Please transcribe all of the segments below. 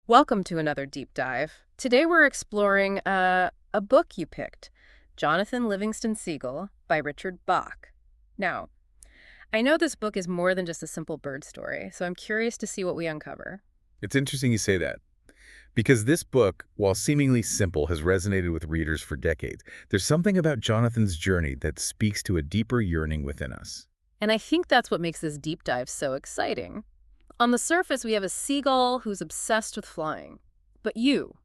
Welcome to another deep dive. Today we're exploring a book you picked, Jonathan Livingston Seagull by Richard Bach. Now, I know this book is more than just a simple bird story, so I'm curious to see what we uncover. It's interesting you say that, because this book, while seemingly simple, has resonated with readers for decades. There's something about Jonathan's journey that speaks to a deeper yearning within us. And I think that's what makes this deep dive so exciting. On the surface, we have a seagull who's obsessed with flying. But you,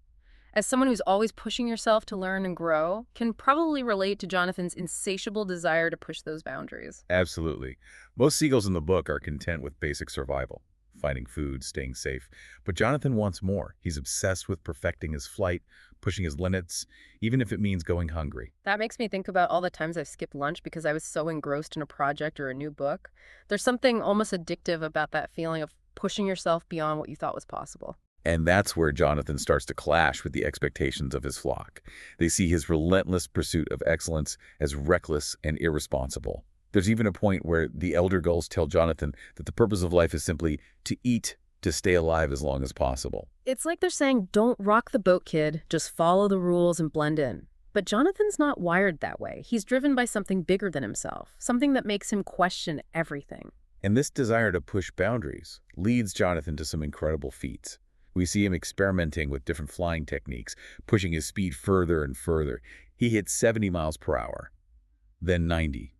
as someone who's always pushing yourself to learn and grow, can probably relate to Jonathan's insatiable desire to push those boundaries. Absolutely. Most seagulls in the book are content with basic survival, finding food, staying safe. But Jonathan wants more. He's obsessed with perfecting his flight, pushing his limits, even if it means going hungry. That makes me think about all the times I've skipped lunch because I was so engrossed in a project or a new book. There's something almost addictive about that feeling of pushing yourself beyond what you thought was possible. And that's where Jonathan starts to clash with the expectations of his flock. They see his relentless pursuit of excellence as reckless and irresponsible. There's even a point where the elder gulls tell Jonathan that the purpose of life is simply to eat, to stay alive as long as possible. It's like they're saying, don't rock the boat, kid. Just follow the rules and blend in. But Jonathan's not wired that way. He's driven by something bigger than himself, something that makes him question everything. And this desire to push boundaries leads Jonathan to some incredible feats. We see him experimenting with different flying techniques, pushing his speed further and further. He hits 70 miles per hour, then 90,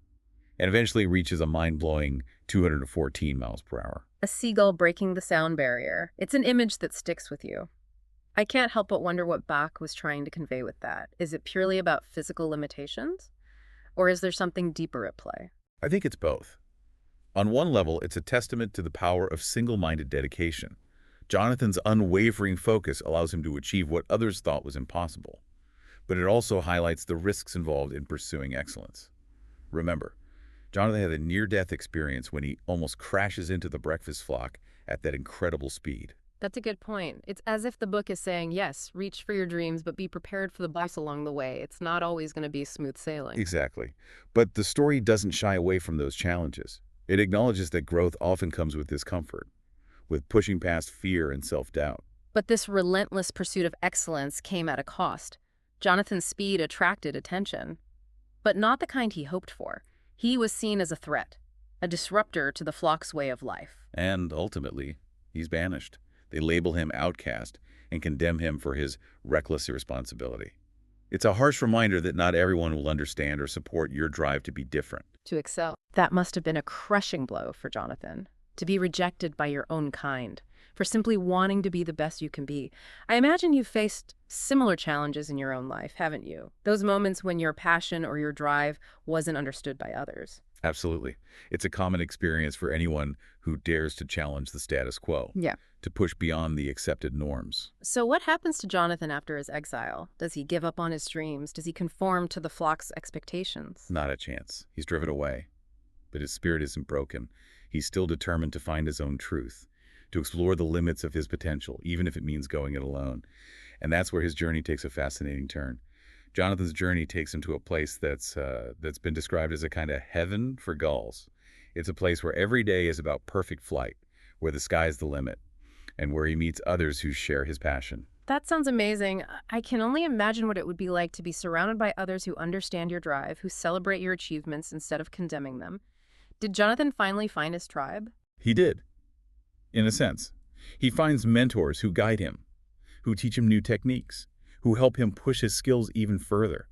and eventually reaches a mind-blowing 214 miles per hour. A seagull breaking the sound barrier. It's an image that sticks with you. I can't help but wonder what Bach was trying to convey with that. Is it purely about physical limitations? Or is there something deeper at play? I think it's both. On one level, it's a testament to the power of single-minded dedication. Jonathan's unwavering focus allows him to achieve what others thought was impossible. But it also highlights the risks involved in pursuing excellence. Remember, Jonathan had a near-death experience when he almost crashes into the breakfast flock at that incredible speed. That's a good point. It's as if the book is saying, yes, reach for your dreams, but be prepared for the bumps along the way. It's not always going to be smooth sailing. Exactly. But the story doesn't shy away from those challenges. It acknowledges that growth often comes with discomfort, with pushing past fear and self-doubt. But this relentless pursuit of excellence came at a cost. Jonathan's speed attracted attention, but not the kind he hoped for. He was seen as a threat, a disruptor to the flock's way of life. And ultimately, he's banished. They label him outcast and condemn him for his reckless irresponsibility. It's a harsh reminder that not everyone will understand or support your drive to be different. To excel. That must have been a crushing blow for Jonathan, to be rejected by your own kind, for simply wanting to be the best you can be. I imagine you've faced similar challenges in your own life, haven't you? Those moments when your passion or your drive wasn't understood by others. Absolutely. It's a common experience for anyone who dares to challenge the status quo, Yeah. to push beyond the accepted norms. So what happens to Jonathan after his exile? Does he give up on his dreams? Does he conform to the flock's expectations? Not a chance. He's driven away. But his spirit isn't broken. He's still determined to find his own truth, to explore the limits of his potential, even if it means going it alone. And that's where his journey takes a fascinating turn. Jonathan's journey takes him to a place that's been described as a kind of heaven for gulls. It's a place where every day is about perfect flight, where the sky's the limit, and where he meets others who share his passion. That sounds amazing. I can only imagine what it would be like to be surrounded by others who understand your drive, who celebrate your achievements instead of condemning them. Did Jonathan finally find his tribe? He did, in a sense. He finds mentors who guide him, who teach him new techniques, who help him push his skills even further.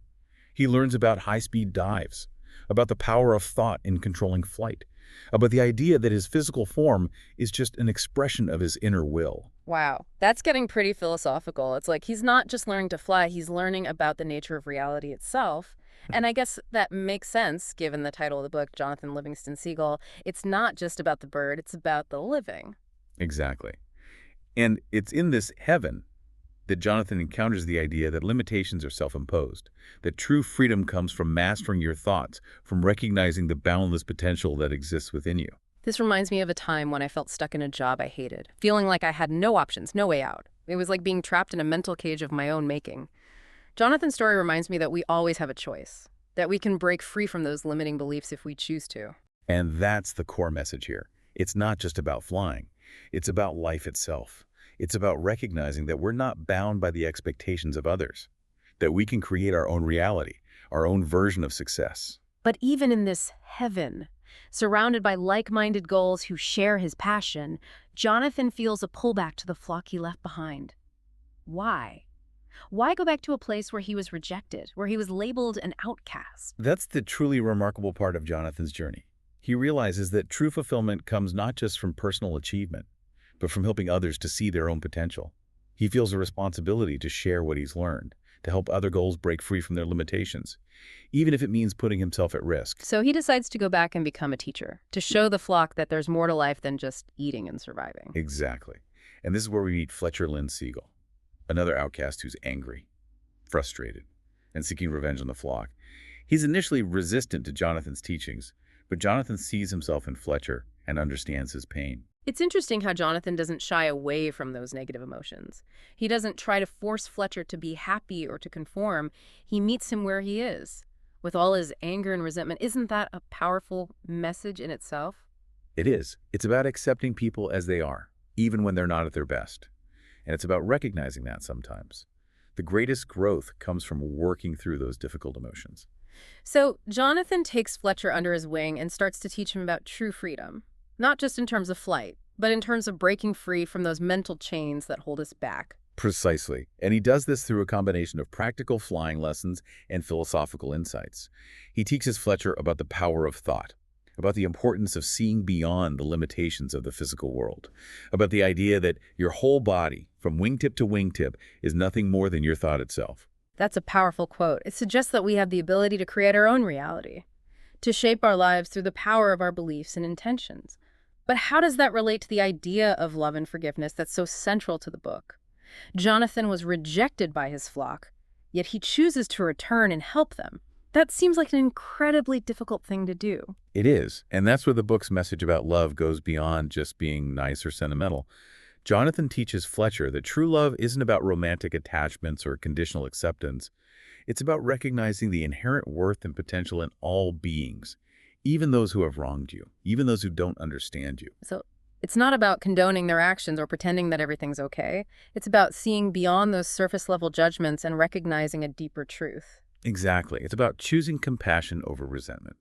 He learns about high-speed dives, about the power of thought in controlling flight, about the idea that his physical form is just an expression of his inner will. Wow, that's getting pretty philosophical. It's like he's not just learning to fly, he's learning about the nature of reality itself. And I guess that makes sense, given the title of the book, Jonathan Livingston Seagull. It's not just about the bird, it's about the living. Exactly. And it's in this heaven that Jonathan encounters the idea that limitations are self-imposed, that true freedom comes from mastering your thoughts, from recognizing the boundless potential that exists within you. This reminds me of a time when I felt stuck in a job I hated, feeling like I had no options, no way out. It was like being trapped in a mental cage of my own making. Jonathan's story reminds me that we always have a choice, that we can break free from those limiting beliefs if we choose to. And that's the core message here. It's not just about flying. It's about life itself. It's about recognizing that we're not bound by the expectations of others, that we can create our own reality, our own version of success. But even in this heaven, surrounded by like-minded gulls who share his passion, Jonathan feels a pullback to the flock he left behind. Why? Why go back to a place where he was rejected, where he was labeled an outcast? That's the truly remarkable part of Jonathan's journey. He realizes that true fulfillment comes not just from personal achievement, but from helping others to see their own potential. He feels a responsibility to share what he's learned, to help other goals break free from their limitations, even if it means putting himself at risk. So he decides to go back and become a teacher, to show the flock that there's more to life than just eating and surviving. Exactly. And this is where we meet Fletcher Lynn Seagull, another outcast who's angry, frustrated, and seeking revenge on the flock. He's initially resistant to Jonathan's teachings, but Jonathan sees himself in Fletcher and understands his pain. It's interesting how Jonathan doesn't shy away from those negative emotions. He doesn't try to force Fletcher to be happy or to conform. He meets him where he is, with all his anger and resentment. Isn't that a powerful message in itself? It is. It's about accepting people as they are, even when they're not at their best. And it's about recognizing that sometimes. The greatest growth comes from working through those difficult emotions. So Jonathan takes Fletcher under his wing and starts to teach him about true freedom, not just in terms of flight, but in terms of breaking free from those mental chains that hold us back. Precisely. And he does this through a combination of practical flying lessons and philosophical insights. He teaches Fletcher about the power of thought, about the importance of seeing beyond the limitations of the physical world, about the idea that your whole body, from wingtip to wingtip, is nothing more than your thought itself. That's a powerful quote. It suggests that we have the ability to create our own reality, to shape our lives through the power of our beliefs and intentions. But how does that relate to the idea of love and forgiveness that's so central to the book? Jonathan was rejected by his flock, yet he chooses to return and help them. That seems like an incredibly difficult thing to do. It is, and that's where the book's message about love goes beyond just being nice or sentimental. Jonathan teaches Fletcher that true love isn't about romantic attachments or conditional acceptance. It's about recognizing the inherent worth and potential in all beings, even those who have wronged you, even those who don't understand you. So it's not about condoning their actions or pretending that everything's okay. It's about seeing beyond those surface-level judgments and recognizing a deeper truth. Exactly. It's about choosing compassion over resentment,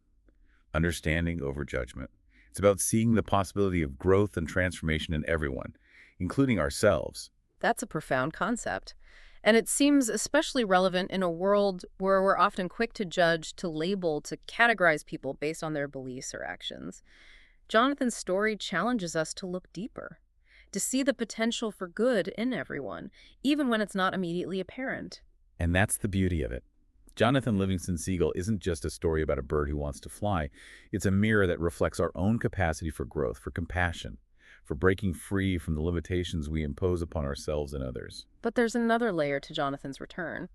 understanding over judgment. It's about seeing the possibility of growth and transformation in everyone, including ourselves. That's a profound concept. And it seems especially relevant in a world where we're often quick to judge, to label, to categorize people based on their beliefs or actions. Jonathan's story challenges us to look deeper, to see the potential for good in everyone, even when it's not immediately apparent. And that's the beauty of it. Jonathan Livingston Seagull isn't just a story about a bird who wants to fly. It's a mirror that reflects our own capacity for growth, for compassion, for breaking free from the limitations we impose upon ourselves and others. But there's another layer to Jonathan's return,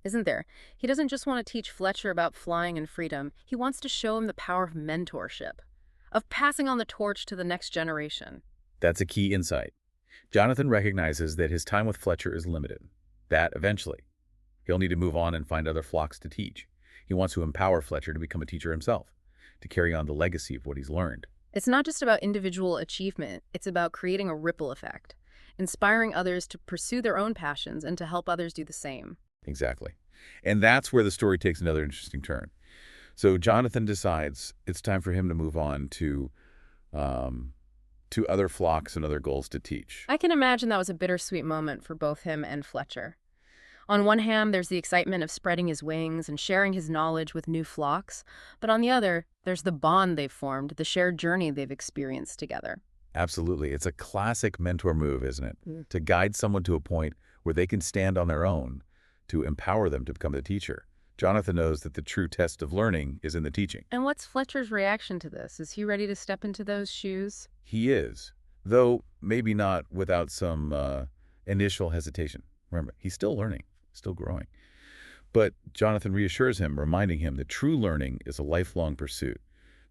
isn't there? He doesn't just want to teach Fletcher about flying and freedom. He wants to show him the power of mentorship, of passing on the torch to the next generation. That's a key insight. Jonathan recognizes that his time with Fletcher is limited, that eventually he'll need to move on and find other flocks to teach. He wants to empower Fletcher to become a teacher himself, to carry on the legacy of what he's learned. It's not just about individual achievement. It's about creating a ripple effect, inspiring others to pursue their own passions and to help others do the same. Exactly. And that's where the story takes another interesting turn. So Jonathan decides it's time for him to move on to other flocks and other goals to teach. I can imagine that was a bittersweet moment for both him and Fletcher. On one hand, there's the excitement of spreading his wings and sharing his knowledge with new flocks, but on the other, there's the bond they've formed, the shared journey they've experienced together. Absolutely. It's a classic mentor move, isn't it? To guide someone to a point where they can stand on their own, to empower them to become the teacher. Jonathan knows that the true test of learning is in the teaching. And what's Fletcher's reaction to this? Is he ready to step into those shoes? He is, though maybe not without some initial hesitation. Remember, he's still learning, still growing. But Jonathan reassures him, reminding him that true learning is a lifelong pursuit,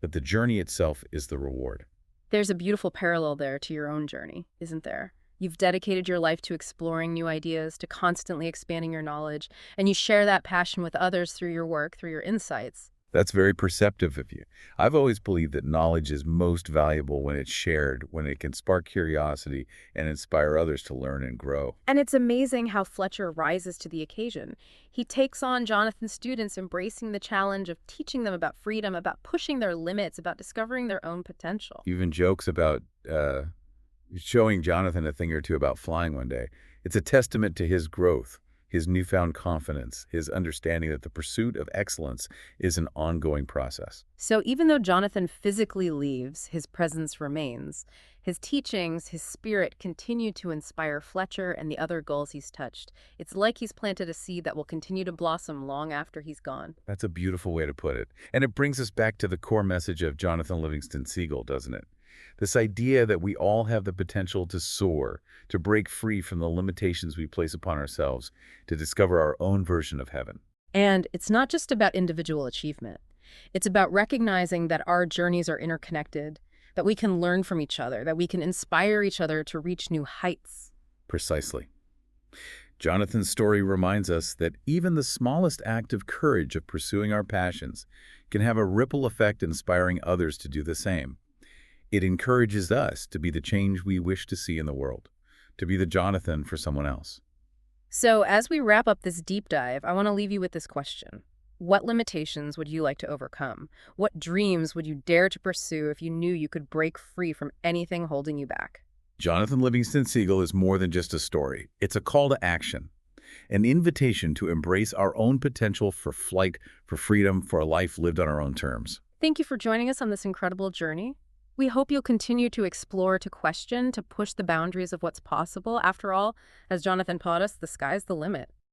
that the journey itself is the reward. There's a beautiful parallel there to your own journey, isn't there? You've dedicated your life to exploring new ideas, to constantly expanding your knowledge, and you share that passion with others through your work, through your insights. That's very perceptive of you. I've always believed that knowledge is most valuable when it's shared, when it can spark curiosity and inspire others to learn and grow. And it's amazing how Fletcher rises to the occasion. He takes on Jonathan's students, embracing the challenge of teaching them about freedom, about pushing their limits, about discovering their own potential. Even jokes about showing Jonathan a thing or two about flying one day. It's a testament to his growth, his newfound confidence, his understanding that the pursuit of excellence is an ongoing process. So even though Jonathan physically leaves, his presence remains. His teachings, his spirit continue to inspire Fletcher and the other gulls he's touched. It's like he's planted a seed that will continue to blossom long after he's gone. That's a beautiful way to put it. And it brings us back to the core message of Jonathan Livingston Seagull, doesn't it? This idea that we all have the potential to soar, to break free from the limitations we place upon ourselves, to discover our own version of heaven. And it's not just about individual achievement. It's about recognizing that our journeys are interconnected, that we can learn from each other, that we can inspire each other to reach new heights. Precisely. Jonathan's story reminds us that even the smallest act of courage of pursuing our passions can have a ripple effect inspiring others to do the same. It encourages us to be the change we wish to see in the world, to be the Jonathan for someone else. So as we wrap up this deep dive, I want to leave you with this question. What limitations would you like to overcome? What dreams would you dare to pursue if you knew you could break free from anything holding you back? Jonathan Livingston Seagull is more than just a story. It's a call to action, an invitation to embrace our own potential for flight, for freedom, for a life lived on our own terms. Thank you for joining us on this incredible journey. We hope you'll continue to explore, to question, to push the boundaries of what's possible. After all, as Jonathan taught us, the sky's the limit.